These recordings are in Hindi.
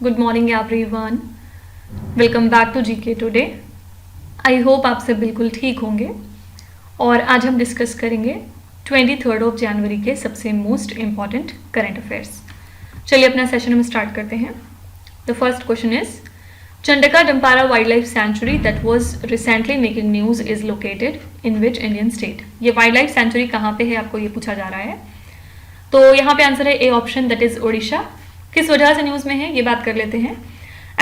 Good morning everyone, welcome back to GK today. I hope आप सब बिल्कुल ठीक होंगे और आज हम डिस्कस करेंगे 23 जनवरी के सबसे मोस्ट इम्पॉर्टेंट करंट अफेयर्स। चलिए अपना सेशन हम स्टार्ट करते हैं। The first question is Chandaka Dampara wild life sanctuary that was recently making news is located in which Indian state. ये वाइल्ड लाइफ सेंचुरी कहाँ पे है, आपको ये पूछा जा रहा है। तो यहाँ पे आंसर है ए ऑप्शन, दैट इज ओडिशा। किस वजह से न्यूज़ में है ये बात कर लेते हैं।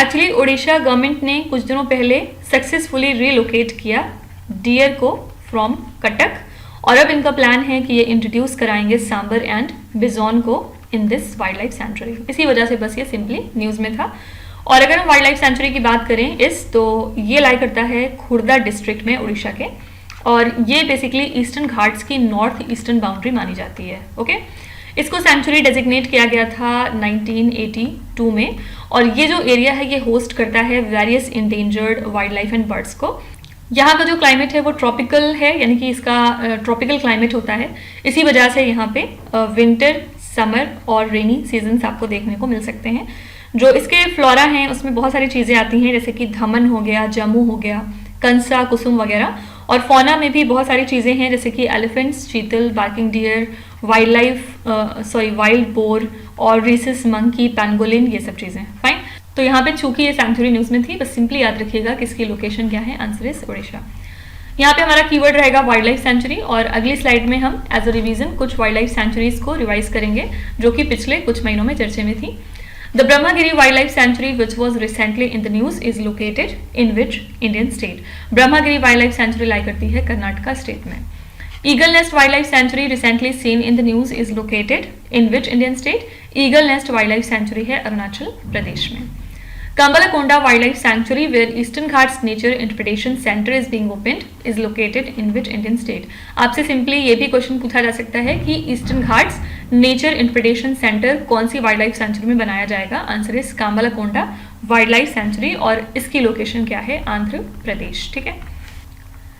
एक्चुअली ओडिशा गवर्नमेंट ने कुछ दिनों पहले सक्सेसफुली रिलोकेट किया डियर को फ्रॉम कटक और अब इनका प्लान है कि ये इंट्रोड्यूस कराएंगे सांबर एंड बिजॉन को in this wild life century. इसी वजह से बस ये सिंपली न्यूज़ में था। और अगर हम वाइल्ड लाइफ सेंचुरी की बात करें तो ये लाई करता है खुर्दा डिस्ट्रिक्ट में उड़ीसा के, और ये बेसिकली ईस्टर्न घाट्स की नॉर्थ ईस्टर्न बाउंड्री मानी जाती है। ओके, इसको सेंचुरी डेजिग्नेट किया गया था 1982 में, और ये जो एरिया है ये होस्ट करता है various endangered wild life and birds को। यहाँ का जो क्लाइमेट है वो ट्रॉपिकल है, यानी कि इसका ट्रॉपिकल क्लाइमेट होता है। इसी वजह से यहाँ पे विंटर, समर और रेनी सीजन्स आपको देखने को मिल सकते हैं। जो इसके फ्लोरा हैं उसमें बहुत सारी चीज़ें आती हैं, जैसे कि धमन हो गया, जम्मू हो गया, कंसा, कुसुम वगैरह। और फौना में भी बहुत सारी चीज़ें हैं, जैसे कि एलिफेंट्स, चीतल, बार्किंग डियर, वाइल्ड बोर और रीसस मंकी, पैंगोलिन, ये सब चीज़ें। फाइन। तो यहाँ पे चूंकि ये सेंचुरी न्यूज़ में थी, बस सिंपली याद रखिएगा कि इसकी लोकेशन क्या है। Answer is Odisha. यहाँ पे हमारा कीवर्ड रहेगा वाइल्ड लाइफ सेंचुरी, और अगली स्लाइड में हम एज अ रिवीजन कुछ वाइल्ड लाइफ सेंचुरीज को रिवाइज करेंगे जो कि पिछले कुछ महीनों में चर्चे में थी। The Brahmagiri Wildlife Sanctuary, which was recently in the news, is located in which Indian state? Brahmagiri Wildlife Sanctuary लाई करती है कर्नाटका स्टेट में। Eagle Nest Wildlife Sanctuary recently seen in the news is located in which Indian state? Eagle Nest Wildlife Sanctuary है अरुणाचल प्रदेश में। Kambalakonda Wildlife Sanctuary, where Eastern Ghats Nature Interpretation Center is being opened, is located in which Indian state? आपसे सिंपली ये भी क्वेश्चन पूछा जा सकता है कि eastern Ghats nature interpretation centre कौन सी वाइल्ड लाइफ सेंचुरी में बनाया जाएगा। Answer is Kambalakonda wild life sanctuary, और इसकी लोकेशन क्या है? आंध्र प्रदेश। ठीक है।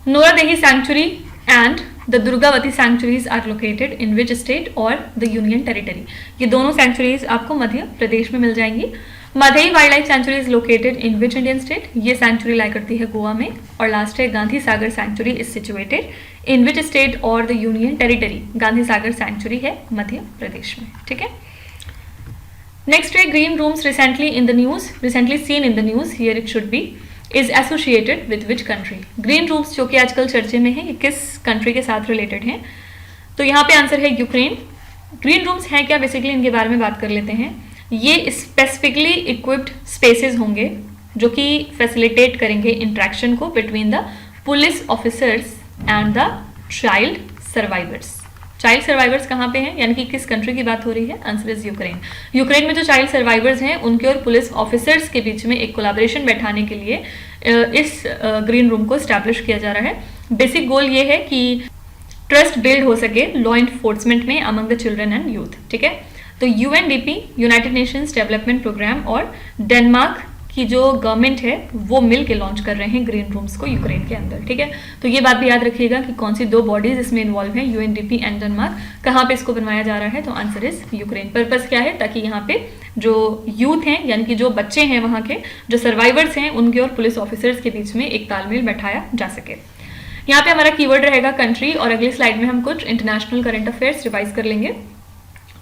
Nauradehi sanctuary and the Durgavati sanctuaries are located in which state और द यूनियन टेरिटरी? ये दोनों सेंचुरीज आपको मध्य प्रदेश में मिल जाएंगी। Madhai wild life sanctuary is located in which Indian state? ये सेंचुरी लाई करती है गोवा में। और लास्ट है Gandhi Sagar sanctuary is situated in which state और the union territory? Gandhi Sagar sanctuary है मध्य प्रदेश में। ठीक है। नेक्स्ट है green rooms recently in the news, recently seen in the news, here it should be, is associated with which country? Green rooms जो कि आजकल चर्चे में है, ये किस कंट्री के साथ रिलेटेड हैं? तो यहाँ पे आंसर है यूक्रेन। ग्रीन रूम्स हैं क्या, बेसिकली इनके बारे में बात कर लेते हैं। ये स्पेसिफिकली इक्विप्ड स्पेसेस होंगे जो कि फैसिलिटेट करेंगे इंट्रैक्शन को between the police officers and the child survivors. Child survivors कहाँ पे हैं, यानी कि किस कंट्री की बात हो रही है? Answer is Ukraine. यूक्रेन में जो चाइल्ड सर्वाइवर्स हैं उनके और पुलिस ऑफिसर्स के बीच में एक कोलैबोरेशन बैठाने के लिए इस ग्रीन रूम को स्टैब्लिश किया जा रहा है। बेसिक गोल ये है कि ट्रस्ट बिल्ड हो सके लॉ इन्फोर्समेंट में among the children and youth. ठीक है। तो UNDP, United Nations Development Programme, और डेनमार्क की जो गवर्नमेंट है वो मिल के लॉन्च कर रहे हैं ग्रीन रूम्स को यूक्रेन के अंदर। ठीक है। तो ये बात भी याद रखिएगा कि कौन सी दो बॉडीज इसमें इन्वॉल्व हैं, यूएनडीपी एंड डेनमार्क। कहाँ पे इसको बनवाया जा रहा है? तो आंसर इज यूक्रेन। पर्पस क्या है? ताकि यहाँ पे जो यूथ हैं, यानी कि जो बच्चे हैं वहाँ के, जो सर्वाइवर्स हैं, उनके और पुलिस ऑफिसर्स के बीच में एक तालमेल बैठाया जा सके। यहाँ पे हमारा कीवर्ड रहेगा कंट्री, और अगली स्लाइड में हम कुछ इंटरनेशनल करंट अफेयर्स रिवाइज कर लेंगे।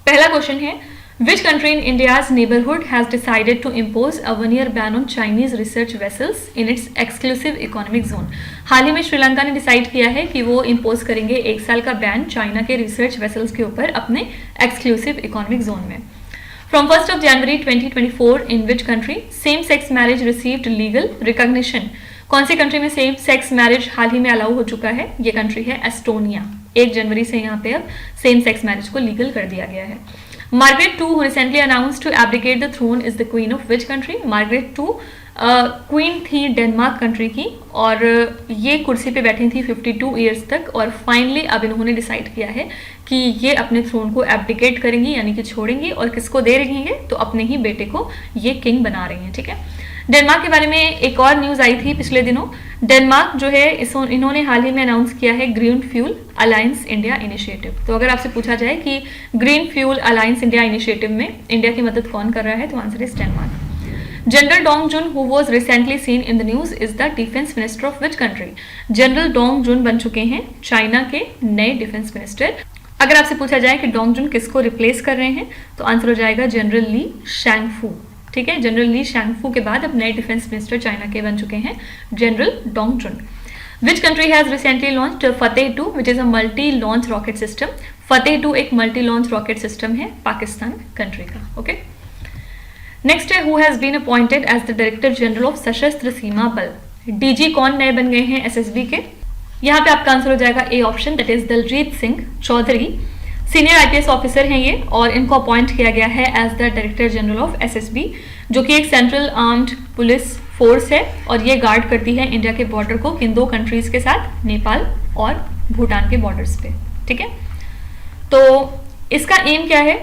पहला क्वेश्चन है Which country in India's neighborhood has decided to impose a one-year ban on Chinese research vessels in its exclusive economic zone? हाल ही में श्रीलंका ने डिसाइड किया है कि वो इम्पोज करेंगे 1 साल का बैन चाइना के रिसर्च वेसल्स के ऊपर अपने एक्सक्लूसिव इकोनॉमिक जोन में। From 1st of January 2024, in which country same-sex marriage received legal recognition? कौन सी कंट्री में सेम सेक्स मैरिज हाल ही में अलाउ हो चुका है? ये कंट्री है एस्टोनिया। 1 जनवरी से यहाँ पे अब सेम सेक्स मैरिज को लीगल कर दिया गया है। Margaret II, who recently announced to abdicate the throne, is the queen of which country? Margaret II queen थी डेनमार्क कंट्री की, और ये कुर्सी पे बैठी थी 52 ईयर्स तक, और फाइनली अब इन्होंने डिसाइड किया है कि ये अपने थ्रोन को एब्डिकेट करेंगी, यानी कि छोड़ेंगी, और किसको दे रही हैं? तो अपने ही बेटे को ये किंग बना रही हैं। ठीक है। डेनमार्क के बारे में एक और न्यूज़ आई थी पिछले दिनों। डेनमार्क जो है इन्होंने हाल ही में अनाउंस किया है green fuel alliance India initiative. तो अगर आपसे पूछा जाए कि green fuel alliance India initiative में इंडिया की मदद कौन कर रहा है, तो answer is Denmark. General Dong Jun who was recently seen in the news is the defence minister of which country? General Dong Jun बन चुके हैं चाइना के नए डिफेंस मिनिस्टर। अगर आपसे पूछा जाए कि डोंग जुन किसको रिप्लेस कर रहे हैं तो आंसर हो जाएगा जनरल ली शैंगफू। ठीक है, जनरल ली शैंगफू के बाद अब नए डिफेंस मिनिस्टर चाइना के बन चुके हैं general Dong Jun. Which country has recently launched Fateh 2 which is a multi-launch rocket system? Fateh 2 एक multi-launch rocket system है पाकिस्तान कंट्री का। ओके, नेक्स्ट है who has been appointed as the Director General of सशस्त्र सीमा बल? डीजी कौन नए बन गए हैं एसएसबी के? यहाँ पे आपका आंसर हो जाएगा A option, that is Daljeet Singh Chaudhary. Senior IPS officer हैं ये और इनको अपॉइंट किया गया है as the director general of SSB, जो कि एक सेंट्रल आर्म्ड पुलिस फोर्स है और ये गार्ड करती है इंडिया के बॉर्डर को किन दो कंट्रीज के साथ? नेपाल और भूटान के बॉर्डर्स पे। ठीक है, तो इसका एम क्या है?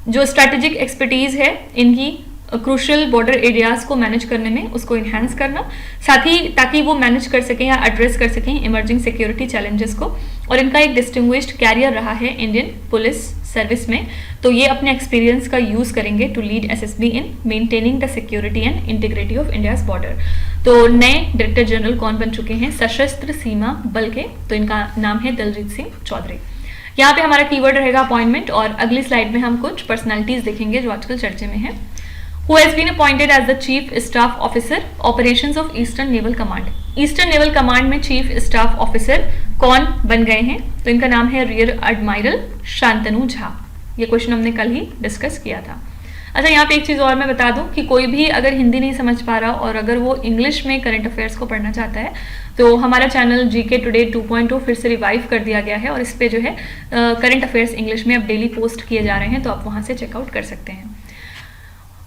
जो स्ट्रैटेजिक एक्सपर्टीज है इनकी क्रूशियल बॉर्डर एरियाज को मैनेज करने में, उसको इन्हांस करना, साथ ही ताकि वो मैनेज कर सकें या एड्रेस कर सकें इमर्जिंग सिक्योरिटी चैलेंजेस को। और इनका एक डिस्टिंग्विश्ड कैरियर रहा है इंडियन पुलिस सर्विस में, तो ये अपने एक्सपीरियंस का यूज करेंगे to lead SSB in maintaining the security and integrity of India's border. तो नए डायरेक्टर जनरल कौन बन चुके हैं सशस्त्र सीमा बल के? तो इनका नाम है दलजीत सिंह चौधरी। यहाँ पे हमारा कीवर्ड रहेगा अपॉइंटमेंट और अगली स्लाइड में हम कुछ पर्सनैलिटीज देखेंगे जो आजकल चर्चे में है। Who has been appointed as the Chief Staff Officer Operations of Eastern Naval Command? Eastern naval command में चीफ स्टाफ ऑफिसर कौन बन गए हैं? तो इनका नाम है रियर एडमायरल शांतनु झा। ये क्वेश्चन हमने कल ही डिस्कस किया था। अच्छा, यहाँ पे एक चीज और मैं बता दूं कि कोई भी अगर हिंदी नहीं समझ पा रहा और अगर वो इंग्लिश में करंट अफेयर्स को पढ़ना चाहता है तो हमारा चैनल जीके टुडे 2.0 फिर से रिवाइव कर दिया गया है और इस पे जो है करंट अफेयर्स इंग्लिश में अब डेली पोस्ट किए जा रहे हैं, तो आप वहां से चेकआउट कर सकते हैं।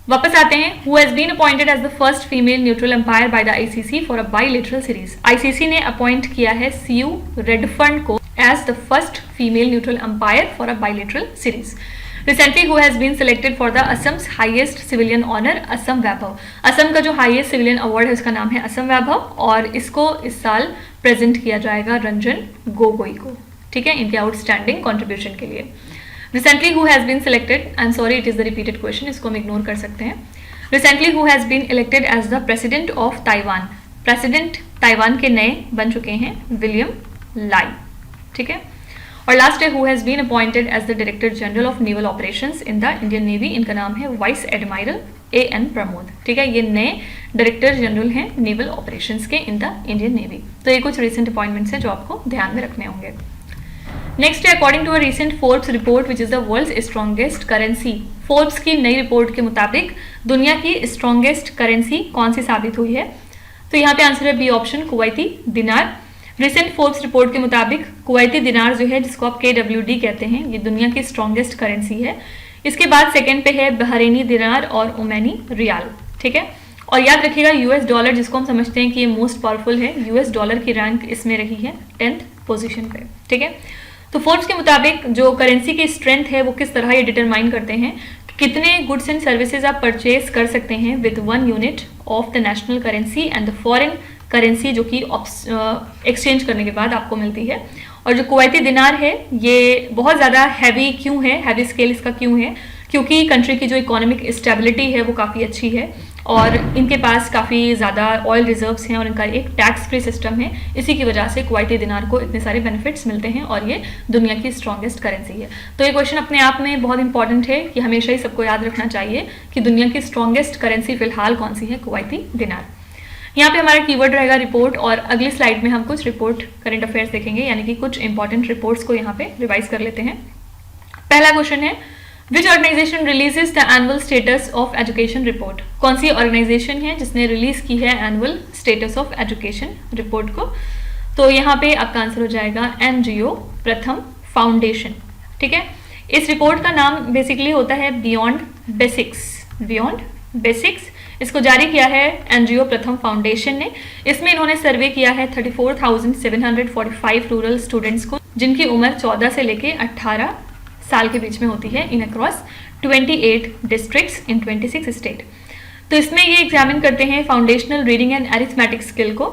वापस आते हैं। Who has been appointed as the first female neutral umpire by the ICC for a bilateral series? ICC ने अपॉइंट किया है सीयू रेडफंड को as the first female neutral umpire for a bilateral series. Recently, who has been selected for the Assam's highest civilian honor, Assam वैभव? असम का जो हाईएस्ट सिविलियन अवार्ड है उसका नाम है असम वैभव और इसको इस साल प्रेजेंट किया जाएगा रंजन गोगोई को। ठीक है, इनके आउटस्टैंडिंग कॉन्ट्रीब्यूशन के लिए। Recently, who has been selected? I'm sorry, it is the repeated question. इसको हम इग्नोर कर सकते हैं। Recently, who has been elected as the president of Taiwan? President Taiwan के नए बन चुके हैं विलियम लाई। ठीक है, और लास्ट है who has been appointed as the director general of naval operations in the Indian Navy? इनका नाम है वाइस एडमायरल A.N. प्रमोद। ठीक है, ये नए डायरेक्टर जनरल हैं नेवल ऑपरेशंस के इन द इंडियन नेवी। तो ये कुछ रिसेंट अपॉइंटमेंट्स हैं जो आपको ध्यान में रखने होंगे। नेक्स्ट है according to a recent Forbes report which is the world's strongest currency. Forbes की नई रिपोर्ट के मुताबिक दुनिया की स्ट्रॉन्गेस्ट करेंसी कौन सी साबित हुई है? तो यहाँ पे आंसर है बी ऑप्शन, कुवैती दिनार। रिसेंट फोर्ब्स रिपोर्ट के मुताबिक कुवैती दिनार जो है, जिसको आप KWD कहते हैं, ये दुनिया की स्ट्रॉन्गेस्ट करेंसी है। इसके बाद सेकेंड पे है बहरीनी दिनार और ओमानी रियाल। ठीक है, और याद रखिएगा यूएस डॉलर, जिसको हम समझते हैं कि ये मोस्ट पावरफुल है, यूएस डॉलर की रैंक इसमें रही है 10th पोजीशन पे। ठीक है, तो फोर्ब्स के मुताबिक जो करेंसी की स्ट्रेंथ है वो किस तरह ये डिटरमाइन करते हैं, कितने गुड्स एंड सर्विसेज आप परचेज कर सकते हैं with 1 unit of the national currency and the foreign currency जो कि एक्सचेंज करने के बाद आपको मिलती है। और जो कुवैती दिनार है ये बहुत ज़्यादा हैवी क्यों है, हैवी स्केल इसका क्यों है? क्योंकि कंट्री की जो इकोनॉमिक स्टेबिलिटी है वो काफ़ी अच्छी है और इनके पास काफ़ी ज़्यादा ऑयल रिजर्व्स हैं और इनका एक टैक्स फ्री सिस्टम है। इसी की वजह से कुवैती दिनार को इतने सारे बेनिफिट्स मिलते हैं और ये दुनिया की स्ट्रॉन्गेस्ट करेंसी है। तो ये क्वेश्चन अपने आप में बहुत इंपॉर्टेंट है कि हमेशा ही सबको याद रखना चाहिए कि दुनिया की स्ट्रॉन्गेस्ट करेंसी फिलहाल कौन सी है, कुवैती दिनार। यहाँ पे हमारा कीवर्ड रहेगा रिपोर्ट और अगली स्लाइड में हम कुछ रिपोर्ट करंट अफेयर्स देखेंगे, यानी कि कुछ इंपॉर्टेंट रिपोर्ट्स को यहाँ पे रिवाइज कर लेते हैं। पहला क्वेश्चन है Which organization releases the annual status of education report? कौन सी ऑर्गेनाइजेशन है जिसने रिलीज की है annual status of education report को? तो यहाँ पे आपका आंसर हो जाएगा NGO प्रथम फाउंडेशन। ठीक है, इस रिपोर्ट का नाम बेसिकली होता है बियॉन्ड बेसिक्स। बियॉन्ड बेसिक्स इसको जारी किया है NGO प्रथम फाउंडेशन ने। इसमें इन्होंने सर्वे किया है 34,745 रूरल स्टूडेंट्स को, जिनकी उम्र 14 से लेके 18 साल के बीच में होती है, इन अक्रॉस 28 डिस्ट्रिक्ट्स इन 26 स्टेट। तो इसमें ये एग्जामिन करते हैं foundational reading and arithmetic skill को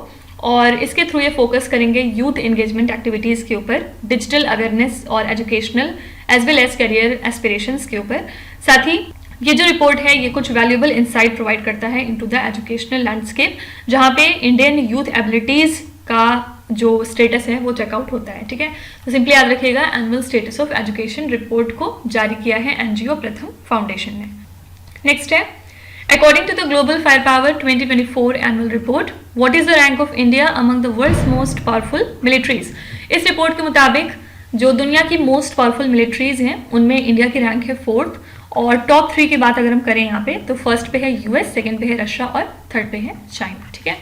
और इसके थ्रू ये फोकस करेंगे यूथ एंगेजमेंट एक्टिविटीज़ के ऊपर, डिजिटल अवेयरनेस और educational as well as career aspirations के ऊपर। साथ ही ये जो रिपोर्ट है ये कुछ वैल्यूएबल इंसाइट प्रोवाइड करता है इनटू द एजुकेशनल लैंडस्केप, जहाँ पे इंडियन यूथ एबिलिटीज का जो स्टेटस है वो चेकआउट होता है। ठीक है, तो सिंपली याद रखिएगा annual status of education report को जारी किया है एनजीओ प्रथम फाउंडेशन ने। नेक्स्ट है, according to the Global Firepower 2024 annual report, what is the rank of India among the world's most powerful militaries. इस रिपोर्ट के मुताबिक जो दुनिया की मोस्ट पावरफुल मिलिट्रीज हैं उनमें इंडिया की रैंक है 4th, और टॉप 3 की बात अगर हम करें यहाँ पे तो फर्स्ट पे है यूएस, सेकंड पे है रशिया और थर्ड पे है चाइना। ठीक है,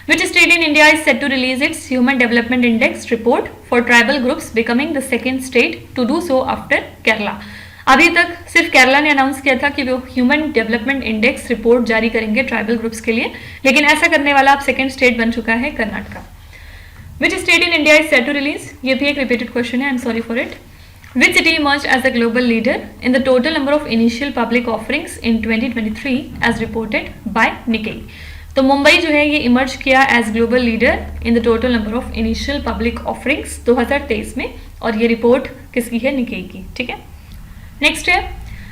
Which state in India is set to release its Human Development Index report for tribal groups, becoming the second state to do so after Kerala? अभी तक सिर्फ केरला ने अनाउंस किया था कि वो ह्यूमन डेवलपमेंट इंडेक्स रिपोर्ट जारी करेंगे ट्राइबल ग्रुप्स के लिए, लेकिन ऐसा करने वाला अब सेकंड स्टेट बन चुका है Karnataka. Which state in India is set to release? ये भी एक रिपीटेड क्वेश्चन है, I am sorry for it. Which city emerged as a global leader in the total number of initial public offerings in 2023 as reported by Nikkei? तो मुंबई जो है ये इमर्ज किया as global leader in the total number of initial public offerings 2023 में, और ये रिपोर्ट किसकी है? निकेई की। ठीक है, नेक्स्ट है,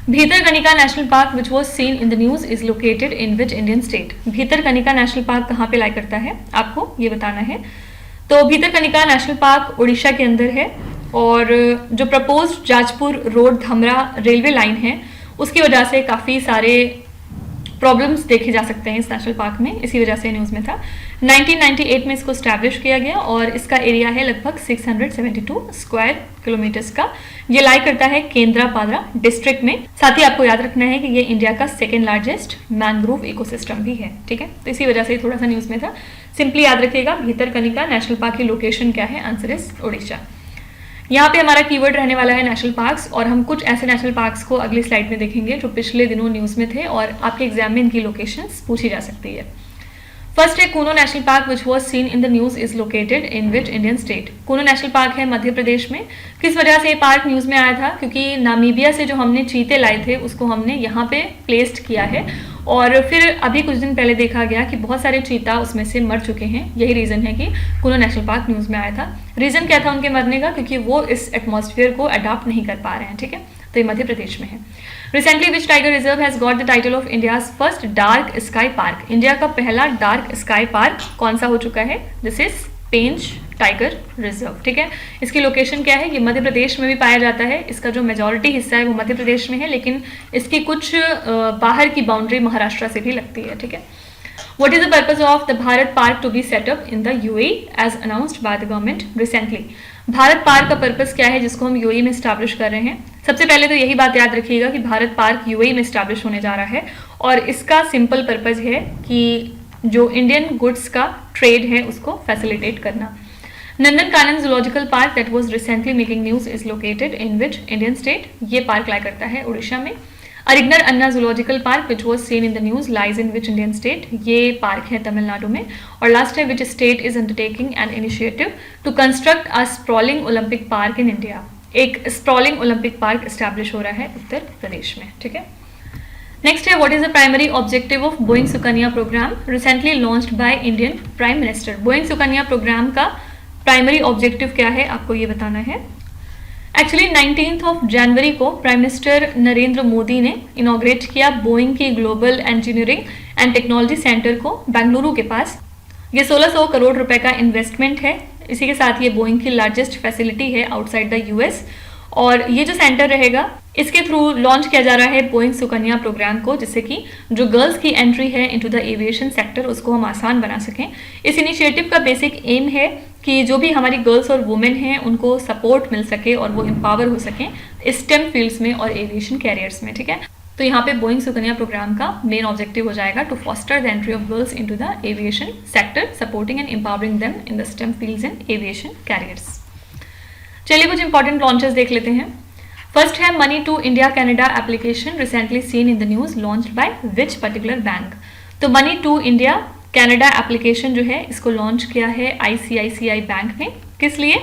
Bhitarkanika national park which was seen in the news is located in which Indian state. Bhitarkanika national park कहाँ पे लाई करता है आपको ये बताना है। तो भीतरकनिका नेशनल पार्क उड़ीसा के अंदर है, और जो proposed Jajpur road Dhamra railway line है उसकी वजह से काफ़ी सारे प्रॉब्लम्स देखे जा सकते हैं इस नेशनल पार्क में, इसी वजह से न्यूज़ में था। 1998 में इसको स्टैब्लिश किया गया और इसका एरिया है लगभग 672 स्क्वायर किलोमीटर्स का। ये लाई करता है केंद्रापाड़ा डिस्ट्रिक्ट में। साथ ही आपको याद रखना है कि ये इंडिया का सेकेंड लार्जेस्ट मैंग्रोव इकोसिस्टम भी है। ठीक है, तो इसी वजह से थोड़ा सा न्यूज़ में था। सिंपली याद रखिएगा भीतरकनिका नेशनल पार्क की लोकेशन क्या है? Answer is Orissa. यहाँ पे हमारा कीवर्ड रहने वाला है नेशनल पार्क्स, और हम कुछ ऐसे नेशनल पार्क्स को अगली स्लाइड में देखेंगे जो पिछले दिनों न्यूज़ में थे और आपके एग्जाम में इनकी लोकेशंस पूछी जा सकती है। फर्स्ट है Kuno national park which was seen in the news is located in which Indian state. Kuno national park है मध्य प्रदेश में। किस वजह से ये पार्क न्यूज़ में आया था? क्योंकि नामीबिया से जो हमने चीते लाए थे उसको हमने यहाँ पे प्लेस्ड किया है, और फिर अभी कुछ दिन पहले देखा गया कि बहुत सारे चीता उसमें से मर चुके हैं। यही रीज़न है कि कूनो नेशनल पार्क न्यूज़ में आया था। रीज़न क्या था उनके मरने का? क्योंकि वो इस एटमॉस्फेयर को अडॉप्ट नहीं कर पा रहे हैं। ठीक है, तो ये मध्य प्रदेश में है। Recently which tiger reserve has got the title of India's first dark sky park. India का पहला डार्क स्काई पार्क कौन सा हो चुका है? This is Pench tiger reserve. ठीक है, इसकी लोकेशन क्या है? ये मध्य प्रदेश में भी पाया जाता है। इसका जो मेजॉरिटी हिस्सा है वो मध्य प्रदेश में है, लेकिन इसकी कुछ बाहर की बाउंड्री महाराष्ट्र से भी लगती है। ठीक है, What is the purpose of the Bharat Park to be set up in the UAE as announced by the government recently? Bharat park का पर्पस क्या है जिसको हम यूएई में स्टैब्लिश कर रहे हैं? सबसे पहले तो यही बात याद रखिएगा कि भारत पार्क यूएई में स्टैब्लिश होने जा रहा है, और इसका सिंपल पर्पस है कि जो इंडियन गुड्स का ट्रेड है उसको फैसिलिटेट करना। Nandankanan zoological park that was recently making news is located in which Indian state. ये पार्क लाई करता है उड़ीसा में। Arignar Anna zoological park which was seen in the news lies in which Indian state. ये पार्क है तमिलनाडु में। और लास्ट है which state is undertaking an initiative to construct a sprawling Olympic park in India. एक स्प्रॉलिंग ओलंपिक पार्क स्टैब्लिश हो रहा है उत्तर प्रदेश में। ठीक है, नेक्स्ट है what is the primary objective of Boeing Sukanya programme recently launched by Indian prime minister. Boeing Sukanya programme का प्राइमरी ऑब्जेक्टिव क्या है आपको ये बताना है। एक्चुअली 19 जनवरी को प्राइम मिनिस्टर नरेंद्र मोदी ने इनॉग्रेट किया बोइंग की global engineering and technology centre को बेंगलुरु के पास। ये 1600 करोड़ रुपए का इन्वेस्टमेंट है। इसी के साथ ये बोइंग की लार्जेस्ट फैसिलिटी है आउटसाइड द यूएस, और ये जो सेंटर रहेगा इसके थ्रू लॉन्च किया जा रहा है बोइंग सुकन्या प्रोग्राम को, जिससे कि जो गर्ल्स की एंट्री है इनटू द एविएशन सेक्टर उसको हम आसान बना सकें। इस इनिशिएटिव का बेसिक एम है कि जो भी हमारी गर्ल्स और वुमेन हैं उनको सपोर्ट मिल सके और वो एम्पावर हो सकें स्टेम फील्ड्स में और एविएशन कैरियर्स में। ठीक है, तो यहाँ पे बोइंग सुकन्या प्रोग्राम का मेन ऑब्जेक्टिव हो जाएगा to foster the entry of girls into the aviation sector, supporting and empowering them in the STEM fields and aviation careers. चलिए कुछ इंपॉर्टेंट लॉन्चेस देख लेते हैं। फर्स्ट है money to India Canada application recently seen in the news launched by which particular bank. तो money to India Canada application जो है इसको लॉन्च किया है आईसीआईसीआई बैंक ने। किस लिए?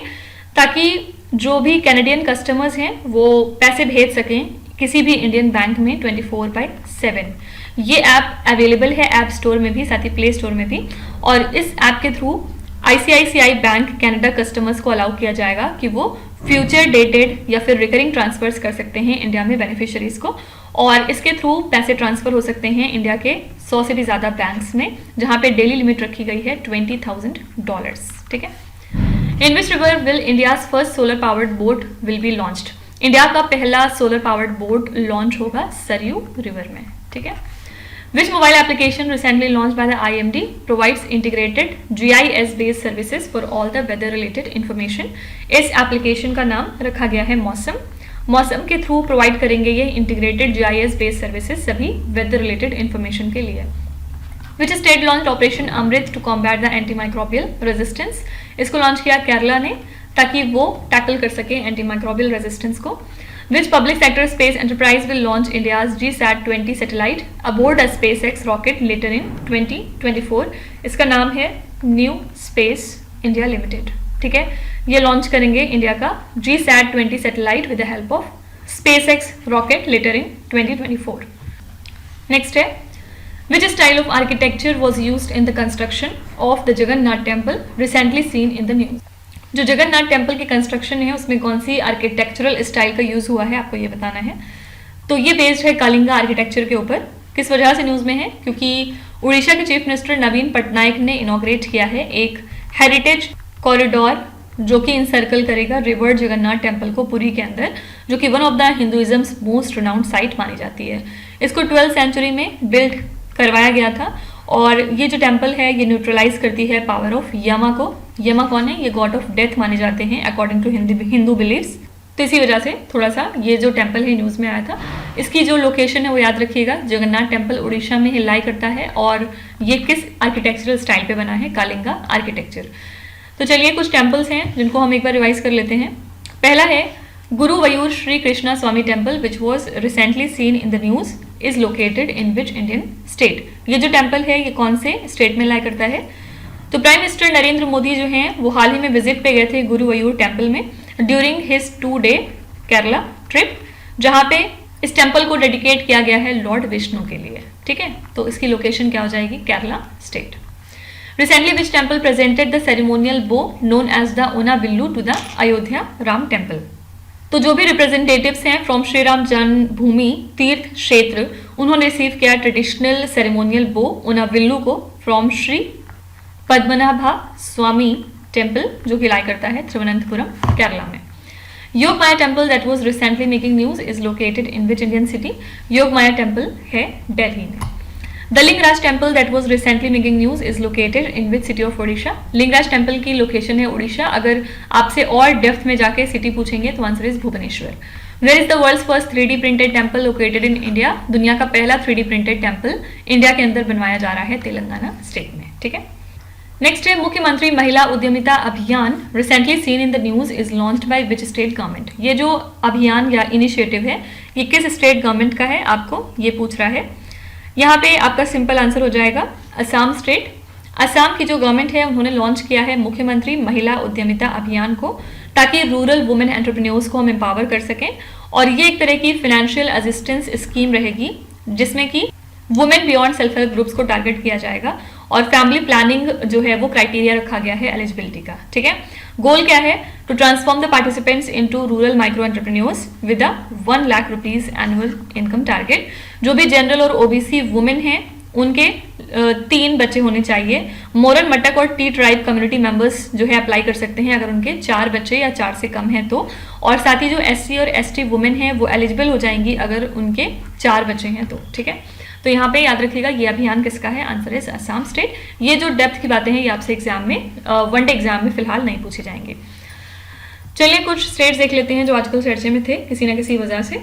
ताकि जो भी कैनेडियन कस्टमर्स हैं वो पैसे भेज सकें किसी भी इंडियन बैंक में 24/7। ये ऐप अवेलेबल है ऐप स्टोर में भी, साथ ही प्ले स्टोर में भी, और इस ऐप के through ICICI bank Canada customers को अलाउ किया जाएगा कि वो फ्यूचर डेटेड या फिर रिकरिंग ट्रांसफर्स कर सकते हैं इंडिया में बेनिफिशियरीज को। और इसके थ्रू पैसे ट्रांसफर हो सकते हैं इंडिया के 100 से भी ज़्यादा बैंक्स में, जहाँ पे डेली लिमिट रखी गई है $20,000। ठीक है। In which river will India's first solar powered boat will be launched? India का पहला सोलर पावर्ड बोट लॉन्च होगा सरयू रिवर में। ठीक है। Which mobile application recently launched by the IMD provides integrated GIS based services for all the weather related information? इस एप्लीकेशन का नाम रखा गया है मौसम। मौसम के थ्रू प्रोवाइड करेंगे ये इंटीग्रेटेड GIS बेस्ड सर्विसेज सभी वेदर रिलेटेड इंफॉर्मेशन के लिए। Which state launched Operation Amrit to combat the antimicrobial resistance? इसको लॉन्च किया केरला ने ताकि वो टैकल कर सके एंटीमाइक्रोबियल रेजिस्टेंस को। Which public sector space enterprise will launch India's GSAT-20 satellite aboard a SpaceX rocket later in 2024? इसका नाम है न्यू स्पेस इंडिया लिमिटेड। ठीक है, ये लॉन्च करेंगे इंडिया का GSAT-20 satellite with the help of SpaceX rocket later in 2024। Next है, which style of architecture was used in the construction of the Jagannath temple recently seen in the news? जो जगन्नाथ टेम्पल की कंस्ट्रक्शन है उसमें कौन सी आर्किटेक्चरल स्टाइल का यूज हुआ है आपको ये बताना है। तो ये बेस्ड है कलिंगा आर्किटेक्चर के ऊपर। किस वजह से न्यूज में है? क्योंकि उड़ीसा के चीफ मिनिस्टर नवीन पटनायक ने इनॉग्रेट किया है एक हेरिटेज कॉरिडोर जो कि इंसर्कल करेगा रिवर जगन्नाथ टेम्पल को पुरी के अंदर, जो कि one of the Hinduism's most renowned site मानी जाती है। इसको 12th सेंचुरी में बिल्ड करवाया गया था और ये जो टेम्पल है ये न्यूट्रलाइज करती है पावर ऑफ यमा को। यमा कौन है? ये गॉड ऑफ डेथ माने जाते हैं अकॉर्डिंग टू हिंदू बिलीव्स। तो इसी वजह से थोड़ा सा ये जो टेम्पल है न्यूज में आया था। इसकी जो लोकेशन है वो याद रखिएगा, जगन्नाथ टेम्पल उड़ीसा में लाई करता है और ये किस आर्किटेक्चरल स्टाइल पे बना है? कलिंगा आर्किटेक्चर। तो चलिए कुछ टेम्पल्स हैं जिनको हम एक बार रिवाइज कर लेते हैं। पहला है Guruvayur Shri Krishna Swami temple which was recently seen in the news is located in which Indian state? ये जो टेम्पल है ये कौन से स्टेट में लाई करता है? तो प्राइम मिनिस्टर नरेंद्र मोदी जो हैं वो हाल ही में विजिट पे गए थे गुरुवयूर टेम्पल में during his 2-day Kerala trip, जहां पे इस टेम्पल को डेडिकेट किया गया है लॉर्ड विष्णु के लिए। ठीक है, तो इसकी लोकेशन क्या हो जाएगी? Kerala state. Recently which temple presented the ceremonial bow known as the Onavillu to the Ayodhya Ram temple? तो जो भी रिप्रेजेंटेटिव्स हैं फ्रॉम श्री राम जन्मभूमि तीर्थ क्षेत्र, उन्होंने रिसीव किया ट्रेडिशनल सेरेमोनियल बो ओना विल्लू को फ्रॉम श्री पद्मनाभा स्वामी टेम्पल जो कि लाई करता है तिरुवनंतपुरम केरला में। Yog Maya temple that was recently making news is located in which Indian city? Yog Maya temple है दिल्ली में। The Lingaraj temple that was recently making news is located in which city of Odisha? Lingaraj temple की लोकेशन है उड़ीसा। अगर आपसे और डेप्थ में जाके सिटी पूछेंगे तो answer is Bhubaneswar. Where is the world's first 3D printed temple located in India? दुनिया का पहला 3D प्रिंटेड टेम्पल इंडिया के अंदर बनवाया जा रहा है तेलंगाना स्टेट में। ठीक है, नेक्स्ट है मुख्यमंत्री महिला उद्यमिता अभियान recently seen in the news is launched by which state government? ये जो अभियान या इनिशिएटिव है ये किस स्टेट गवर्नमेंट का है आपको ये पूछ रहा है। यहाँ पे आपका सिंपल आंसर हो जाएगा असम स्टेट। असम की जो गवर्नमेंट है उन्होंने लॉन्च किया है मुख्यमंत्री महिला उद्यमिता अभियान को ताकि रूरल वुमेन एंटरप्रेन्योर्स को हम एम्पावर कर सकें, और ये एक तरह की फाइनेंशियल असिस्टेंस स्कीम रहेगी जिसमें कि women beyond self help groups को टारगेट किया जाएगा और फैमिली प्लानिंग जो है वो क्राइटेरिया रखा गया है एलिजिबिलिटी का। ठीक है, गोल क्या है? To transform the participants into rural micro entrepreneurs with a 1 lakh rupees annual income target. जो भी जनरल और ओबीसी वुमेन हैं उनके 3 बच्चे होने चाहिए। मोरन मटक और टी ट्राइब कम्युनिटी मेंबर्स जो है अप्लाई कर सकते हैं अगर उनके 4 बच्चे या 4 से कम हैं तो, और साथ ही जो SC और ST वुमेन हैं वो एलिजिबल हो जाएंगी अगर उनके 4 बच्चे हैं तो। ठीक है, तो यहाँ पे याद रखिएगा ये अभियान किसका है? Answer is Assam state. ये जो डेप्थ की बातें हैं ये आपसे एग्जाम में 1 डे एग्जाम में फिलहाल नहीं पूछे जाएंगे। चलिए कुछ स्टेट्स देख लेते हैं जो आजकल चर्चे में थे किसी ना किसी वजह से।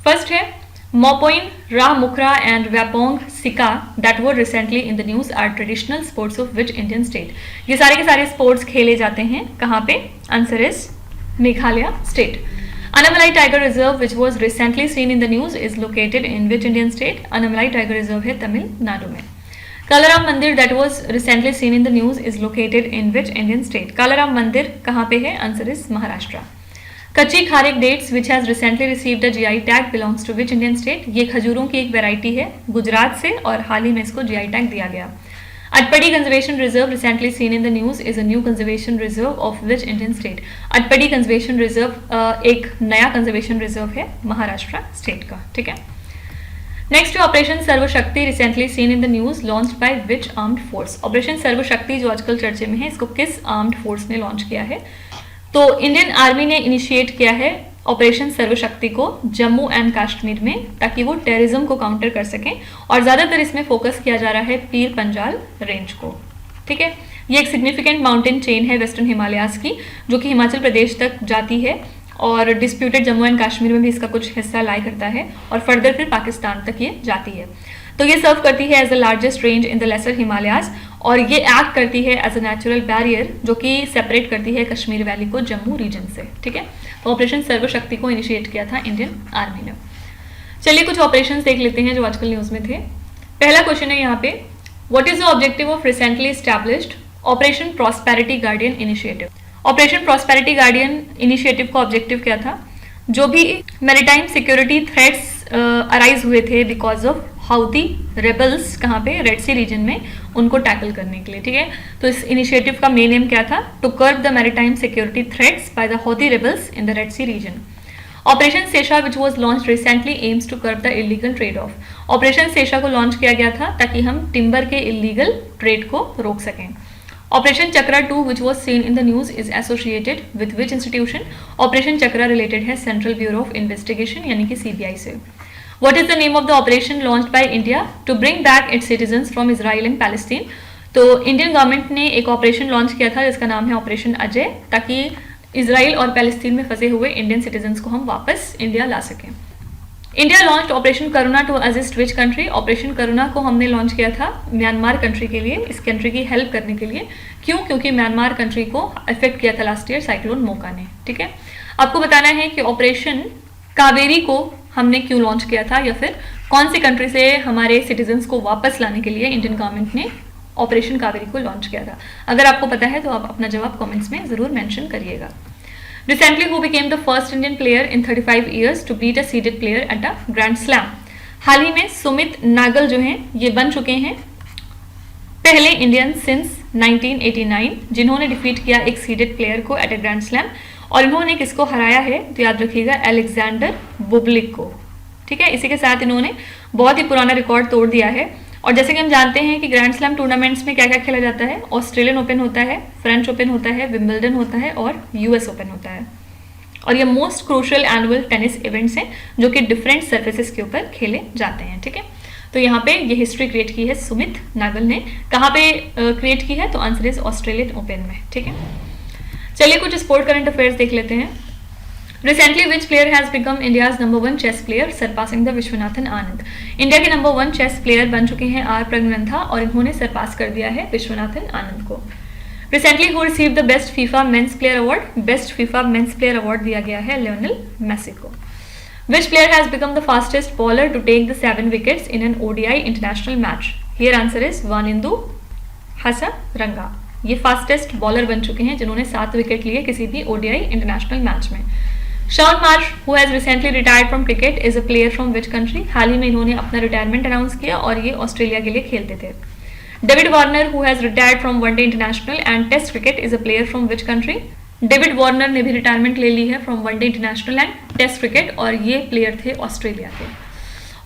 फर्स्ट है मोपोइन, रामुखरा and Vyapong Sika that were recently in the news are traditional sports of which Indian state? ये सारे के सारे स्पोर्ट्स खेले जाते हैं कहाँ पे? Answer is Meghalaya state. Anamalai Tiger Reserve, which was recently seen in the news, is located in which Indian state? Anamalai Tiger Reserve है तमिलनाडु में। कालाराम मंदिर that was recently seen in the news is located in which Indian state? Kalaram मंदिर कहाँ पे है? Answer is Maharashtra. कच्ची kharik dates which has recently received a GI tag belongs to which Indian state? ये खजूरों की एक वैरायटी है गुजरात से और हाल ही में इसको GI टैग दिया गया। Atpadi Conservation Reserve recently seen in the news is a new conservation reserve of which Indian state? Atpadi Conservation Reserve एक नया conservation reserve है महाराष्ट्र स्टेट का। ठीक है, next operation Sarvashakti recently seen in the news launch by which armed force. Operation Sarvashakti जो आजकल चर्चे में है, इसको किस आर्म्ड फोर्स ने लॉन्च किया है? तो इंडियन आर्मी ने इनिशिएट किया है ऑपरेशन सर्वशक्ति को जम्मू एंड कश्मीर में, ताकि वो टेररिज्म को काउंटर कर सकें, और ज़्यादातर इसमें फोकस किया जा रहा है पीर पंजाल रेंज को। ठीक है, ये एक सिग्निफिकेंट माउंटेन चेन है वेस्टर्न हिमालयाज की, जो कि हिमाचल प्रदेश तक जाती है और डिस्प्यूटेड जम्मू एंड कश्मीर में भी इसका कुछ हिस्सा लाई करता है, और फर्दर फिर पाकिस्तान तक ये जाती है। तो ये सर्व करती है as the largest range in the lesser Himalayas, और ये एक्ट करती है एज अ नेचुरल बैरियर जो कि सेपरेट करती है कश्मीर वैली को जम्मू रीजन से। ठीक है, तो ऑपरेशन सर्वशक्ति को इनिशिएट किया था इंडियन आर्मी ने। चलिए कुछ ऑपरेशंस देख लेते हैं जो आजकल न्यूज में थे। पहला क्वेश्चन है यहाँ पे, what is the objective of recently established operation prosperity guardian initiative? Operation prosperity guardian initiative का ऑब्जेक्टिव क्या था? जो भी मैरीटाइम सिक्योरिटी थ्रेट्स अराइज हुए थे बिकॉज ऑफ हाउती रेबल्स, कहाँ पे? रेड सी रीजन में, उनको टैकल करने के लिए। ठीक है, तो इस इनिशिएटिव का मेन एम क्या था? To curb the maritime security threats by the Houthi rebels in the Red Sea region. Operation Sesha which was launch recently aims to curb the illegal trade of. Operation Sesha को लॉन्च किया गया था ताकि हम टिम्बर के इलीगल ट्रेड को रोक सकें। Operation chakra 2 which was seen in the news is associated with which institution? Operation chakra related है सेंट्रल ब्यूरो ऑफ इन्वेस्टिगेशन यानी कि सीबीआई से। What is the name of the operation launched by India to bring back its citizens from Israel and Palestine? तो इंडियन गवर्नमेंट ने एक ऑपरेशन लॉन्च किया था जिसका नाम है ऑपरेशन अजय, ताकि इसराइल और पैलेस्टीन में फंसे हुए इंडियन सिटीजन्स को हम वापस इंडिया ला सकें। India launched operation Karuna to assist which country? Operation Karuna को हमने लॉन्च किया था म्यांमार कंट्री के लिए, इस कंट्री की हेल्प करने के लिए। क्यों? क्योंकि म्यांमार कंट्री को अफेक्ट किया था लास्ट ईयर साइक्लोन मोका ने। ठीक है, आपको बताना है कि ऑपरेशन कावेरी को हमने क्यों लॉन्च किया था, या फिर कौन सी कंट्री से हमारे सिटीजन्स को वापस लाने के लिए इंडियन गवर्नमेंट ने ऑपरेशन कावेरी को लॉन्च किया था। अगर आपको पता है तो आप अपना जवाब कमेंट्स में जरूर मेंशन करिएगा। Recently who became the first Indian player in 35 years to beat a seeded player at a grand slam? हाल ही में सुमित नागल जो हैं ये बन चुके हैं पहले इंडियन सिंस 1989 जिन्होंने डिफीट किया एक सीडेड प्लेयर को एट अ ग्रैंड स्लैम, और इन्होंने किसको हराया है? तो याद रखिएगा अलेक्जेंडर बुबलिक को। ठीक है, इसी के साथ इन्होंने बहुत ही पुराना रिकॉर्ड तोड़ दिया है। और जैसे कि हम जानते हैं कि ग्रैंड स्लैम टूर्नामेंट्स में क्या क्या खेला जाता है? ऑस्ट्रेलियन ओपन होता है, फ्रेंच ओपन होता है, विंबलडन होता है और यूएस ओपन होता है। और ये most crucial annual tennis events हैं जो कि डिफरेंट सर्फेसेस के ऊपर खेले जाते हैं। ठीक है, तो यहाँ पे ये हिस्ट्री क्रिएट की है सुमित नागल ने। कहाँ पे क्रिएट की है? तो आंसर इज ऑस्ट्रेलियन ओपन में। ठीक है, चलिए कुछ स्पोर्ट करंट अफेयर्स देख लेते हैं। Recently which player has become India's number 1 chess player surpassing the Viswanathan Anand? India के नंबर 1 चेस प्लेयर बन चुके हैं आर प्रगनंथा, और इन्होंने सरपास कर दिया है विश्वनाथन आनंद को। Recently who received the best FIFA men's player award? Best FIFA men's player award दिया गया है लियोनेल मेसी को। Which player has become the fastest bowler to take the 7 wickets in an ODI international match? Here answer is Wanindu Hasaranga. ये फास्टेस्ट बॉलर बन चुके हैं जिन्होंने 7 विकेट लिए किसी भी ओडीआई इंटरनेशनल मैच में। Shaun Marsh who has recently retired from cricket is a player from which country? हाल ही में इन्होंने अपना रिटायरमेंट अनाउंस किया और ये ऑस्ट्रेलिया के लिए खेलते थे। David Warner who has retired from one day international and test cricket is a player from which country? David Warner ने भी रिटायरमेंट ले ली है from one day international and test cricket, और ये प्लेयर थे ऑस्ट्रेलिया के।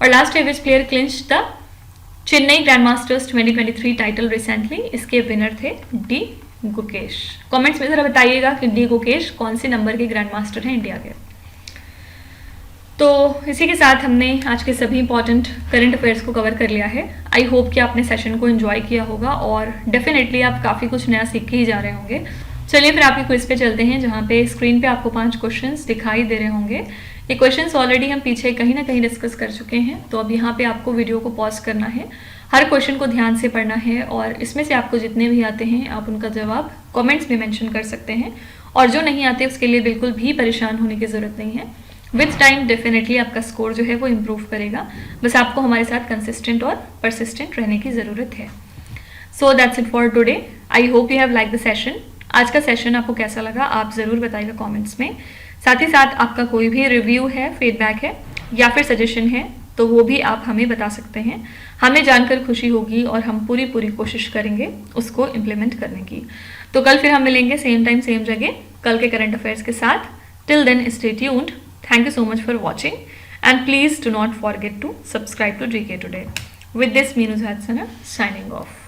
और लास्ट है which player clinch the Chennai grand masters 2023 title recently? इसके विनर थे डी गुकेश। कमेंट्स में जरा बताइएगा कि डी गुकेश कौन से नंबर के ग्रैंड मास्टर हैं इंडिया के। तो इसी के साथ हमने आज के सभी इंपॉर्टेंट करंट अफेयर्स को कवर कर लिया है। आई होप कि आपने सेशन को एंजॉय किया होगा और डेफिनेटली आप काफ़ी कुछ नया सीख के ही जा रहे होंगे। चलिए फिर आपके क्विज पे चलते हैं, जहाँ पे स्क्रीन पे आपको 5 क्वेश्चंस दिखाई दे रहे होंगे। ये क्वेश्चंस ऑलरेडी हम पीछे कहीं ना कहीं डिस्कस कर चुके हैं, तो अब यहाँ पे आपको वीडियो को पॉज करना है, हर क्वेश्चन को ध्यान से पढ़ना है, और इसमें से आपको जितने भी आते हैं आप उनका जवाब कमेंट्स में मेंशन कर सकते हैं, और जो नहीं आते उसके लिए बिल्कुल भी परेशान होने की ज़रूरत नहीं है। विथ टाइम डेफिनेटली आपका स्कोर जो है वो इम्प्रूव करेगा, बस आपको हमारे साथ कंसिस्टेंट और परसिस्टेंट रहने की ज़रूरत है। So that's it for today. I hope you have like the session. आज का सेशन आपको कैसा लगा आप ज़रूर बताइएगा कमेंट्स में। साथ ही साथ आपका कोई भी रिव्यू है, फीडबैक है या फिर सजेशन है तो वो भी आप हमें बता सकते हैं। हमें जानकर खुशी होगी और हम पूरी कोशिश करेंगे उसको इम्प्लीमेंट करने की। तो कल फिर हम मिलेंगे सेम टाइम सेम जगह कल के करंट अफेयर्स के साथ। Till then stay tuned. Thank you so much for watching And please do not forget to subscribe to GK Today. With this, Meenu Hatsana signing off.